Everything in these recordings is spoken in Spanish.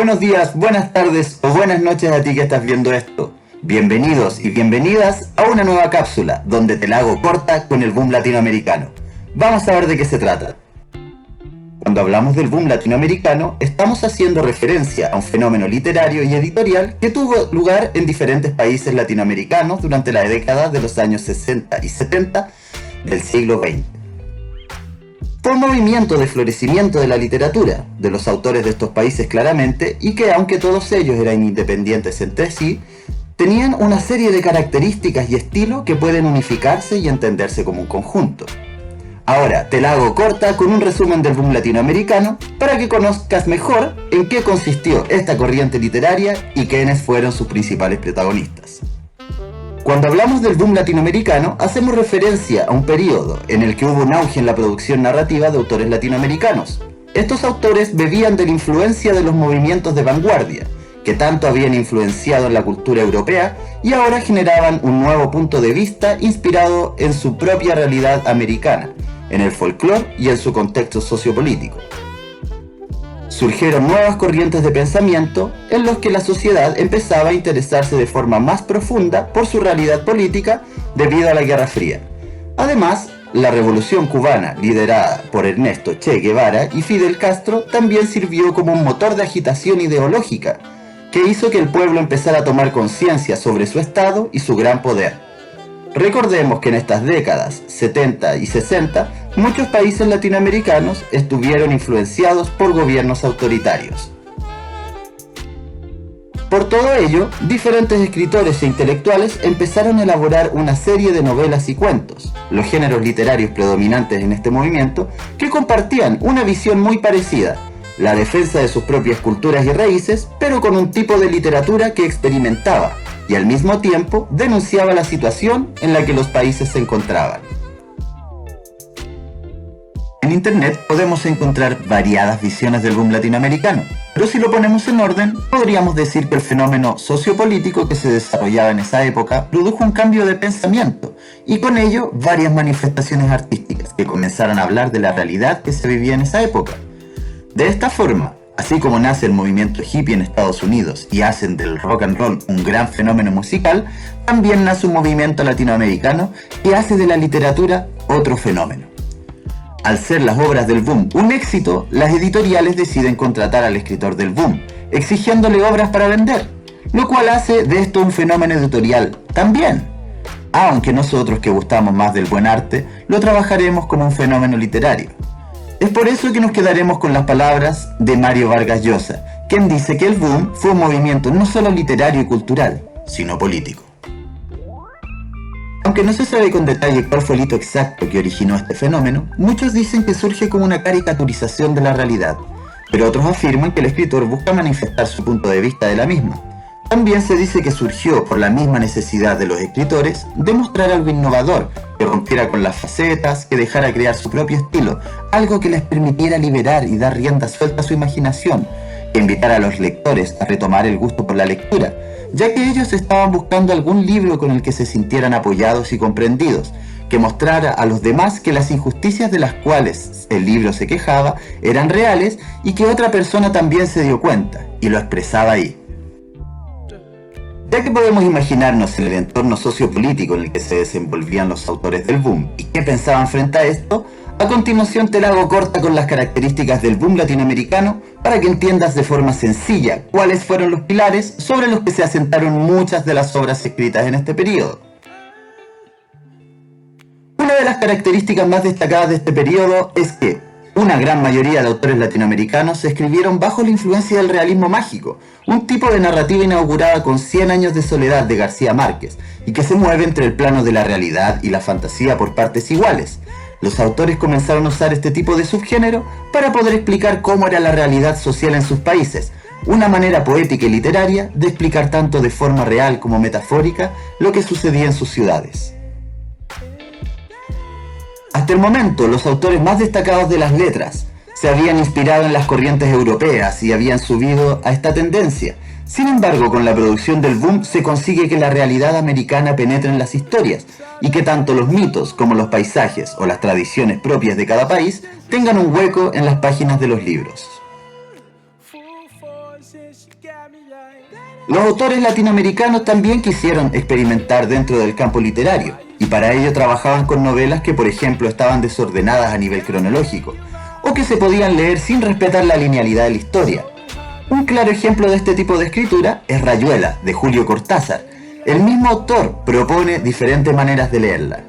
Buenos días, buenas tardes o buenas noches a ti que estás viendo esto. Bienvenidos y bienvenidas a una nueva cápsula donde te la hago corta con el boom latinoamericano. Vamos a ver de qué se trata. Cuando hablamos del boom latinoamericano, estamos haciendo referencia a un fenómeno literario y editorial que tuvo lugar en diferentes países latinoamericanos durante la década de los años 60 y 70 del siglo XX. Fue un movimiento de florecimiento de la literatura, de los autores de estos países claramente, y que aunque todos ellos eran independientes entre sí, tenían una serie de características y estilos que pueden unificarse y entenderse como un conjunto. Ahora te la hago corta con un resumen del boom latinoamericano para que conozcas mejor en qué consistió esta corriente literaria y quiénes fueron sus principales protagonistas. Cuando hablamos del boom latinoamericano, hacemos referencia a un periodo en el que hubo un auge en la producción narrativa de autores latinoamericanos. Estos autores bebían de la influencia de los movimientos de vanguardia, que tanto habían influenciado en la cultura europea y ahora generaban un nuevo punto de vista inspirado en su propia realidad americana, en el folclore y en su contexto sociopolítico. Surgieron nuevas corrientes de pensamiento en los que la sociedad empezaba a interesarse de forma más profunda por su realidad política debido a la Guerra Fría. Además, la Revolución Cubana, liderada por Ernesto Che Guevara y Fidel Castro, también sirvió como un motor de agitación ideológica que hizo que el pueblo empezara a tomar conciencia sobre su estado y su gran poder. Recordemos que en estas décadas 70 y 60, muchos países latinoamericanos estuvieron influenciados por gobiernos autoritarios. Por todo ello, diferentes escritores e intelectuales empezaron a elaborar una serie de novelas y cuentos, los géneros literarios predominantes en este movimiento, que compartían una visión muy parecida, la defensa de sus propias culturas y raíces, pero con un tipo de literatura que experimentaba y al mismo tiempo denunciaba la situación en la que los países se encontraban. En internet podemos encontrar variadas visiones del boom latinoamericano, pero si lo ponemos en orden, podríamos decir que el fenómeno sociopolítico que se desarrollaba en esa época produjo un cambio de pensamiento y con ello varias manifestaciones artísticas que comenzaron a hablar de la realidad que se vivía en esa época. De esta forma, así como nace el movimiento hippie en Estados Unidos y hacen del rock and roll un gran fenómeno musical, también nace un movimiento latinoamericano que hace de la literatura otro fenómeno. Al ser las obras del boom un éxito, las editoriales deciden contratar al escritor del boom, exigiéndole obras para vender, lo cual hace de esto un fenómeno editorial también. Aunque nosotros que gustamos más del buen arte, lo trabajaremos como un fenómeno literario. Es por eso que nos quedaremos con las palabras de Mario Vargas Llosa, quien dice que el boom fue un movimiento no solo literario y cultural, sino político. Aunque no se sabe con detalle cuál fue el hito exacto que originó este fenómeno, muchos dicen que surge como una caricaturización de la realidad, pero otros afirman que el escritor busca manifestar su punto de vista de la misma. También se dice que surgió por la misma necesidad de los escritores de mostrar algo innovador, que rompiera con las facetas, que dejara crear su propio estilo, algo que les permitiera liberar y dar rienda suelta a su imaginación, que invitara a los lectores a retomar el gusto por la lectura, ya que ellos estaban buscando algún libro con el que se sintieran apoyados y comprendidos, que mostrara a los demás que las injusticias de las cuales el libro se quejaba eran reales y que otra persona también se dio cuenta y lo expresaba ahí. Ya que podemos imaginarnos el entorno sociopolítico en el que se desenvolvían los autores del boom y qué pensaban frente a esto, a continuación te la hago corta con las características del boom latinoamericano para que entiendas de forma sencilla cuáles fueron los pilares sobre los que se asentaron muchas de las obras escritas en este periodo. Una de las características más destacadas de este periodo es que una gran mayoría de autores latinoamericanos se escribieron bajo la influencia del realismo mágico, un tipo de narrativa inaugurada con 100 años de soledad de García Márquez y que se mueve entre el plano de la realidad y la fantasía por partes iguales. Los autores comenzaron a usar este tipo de subgénero para poder explicar cómo era la realidad social en sus países, una manera poética y literaria de explicar tanto de forma real como metafórica lo que sucedía en sus ciudades. Hasta el momento, los autores más destacados de las letras se habían inspirado en las corrientes europeas y habían subido a esta tendencia. Sin embargo, con la producción del boom se consigue que la realidad americana penetre en las historias y que tanto los mitos como los paisajes o las tradiciones propias de cada país tengan un hueco en las páginas de los libros. Los autores latinoamericanos también quisieron experimentar dentro del campo literario, y para ello trabajaban con novelas que, por ejemplo, estaban desordenadas a nivel cronológico, o que se podían leer sin respetar la linealidad de la historia. Un claro ejemplo de este tipo de escritura es Rayuela, de Julio Cortázar. El mismo autor propone diferentes maneras de leerla.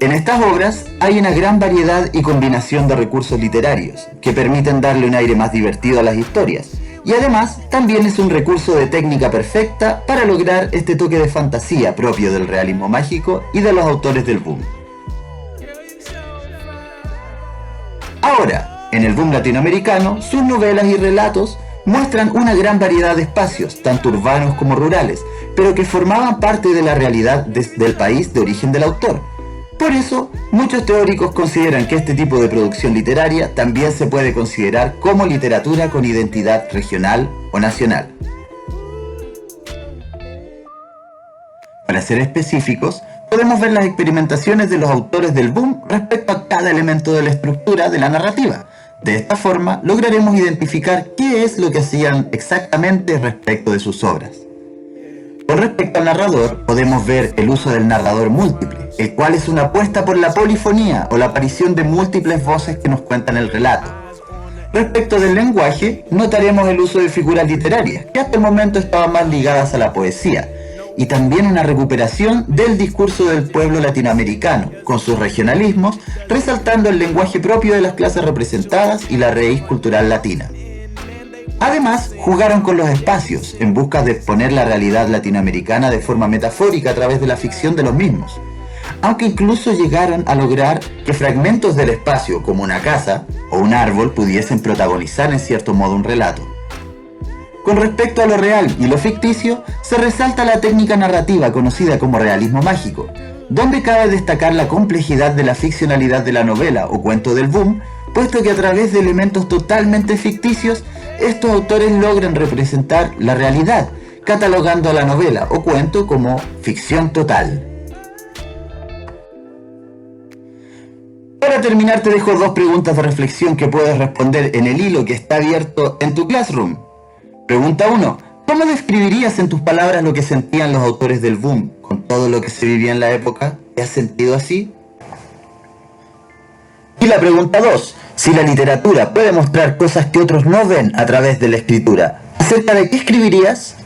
En estas obras hay una gran variedad y combinación de recursos literarios que permiten darle un aire más divertido a las historias, y además también es un recurso de técnica perfecta para lograr este toque de fantasía propio del realismo mágico y de los autores del boom. Ahora, en el boom latinoamericano, sus novelas y relatos muestran una gran variedad de espacios, tanto urbanos como rurales, pero que formaban parte de la realidad del país de origen del autor. Por eso, muchos teóricos consideran que este tipo de producción literaria también se puede considerar como literatura con identidad regional o nacional. Para ser específicos, podemos ver las experimentaciones de los autores del boom respecto a cada elemento de la estructura de la narrativa. De esta forma, lograremos identificar qué es lo que hacían exactamente respecto de sus obras. Con respecto al narrador, podemos ver el uso del narrador múltiple, el cual es una apuesta por la polifonía o la aparición de múltiples voces que nos cuentan el relato. Respecto del lenguaje, notaremos el uso de figuras literarias, que hasta el momento estaban más ligadas a la poesía, y también una recuperación del discurso del pueblo latinoamericano, con sus regionalismos, resaltando el lenguaje propio de las clases representadas y la raíz cultural latina. Además, jugaron con los espacios, en busca de exponer la realidad latinoamericana de forma metafórica a través de la ficción de los mismos, aunque incluso llegaron a lograr que fragmentos del espacio, como una casa o un árbol, pudiesen protagonizar en cierto modo un relato. Con respecto a lo real y lo ficticio, se resalta la técnica narrativa conocida como realismo mágico, donde cabe destacar la complejidad de la ficcionalidad de la novela o cuento del boom, puesto que a través de elementos totalmente ficticios, estos autores logran representar la realidad, catalogando a la novela o cuento como ficción total. Para terminar, te dejo dos preguntas de reflexión que puedes responder en el hilo que está abierto en tu Classroom. Pregunta 1. ¿Cómo describirías en tus palabras lo que sentían los autores del boom con todo lo que se vivía en la época? ¿Te has sentido así? Y la pregunta 2. Si la literatura puede mostrar cosas que otros no ven a través de la escritura, ¿acerca de qué escribirías?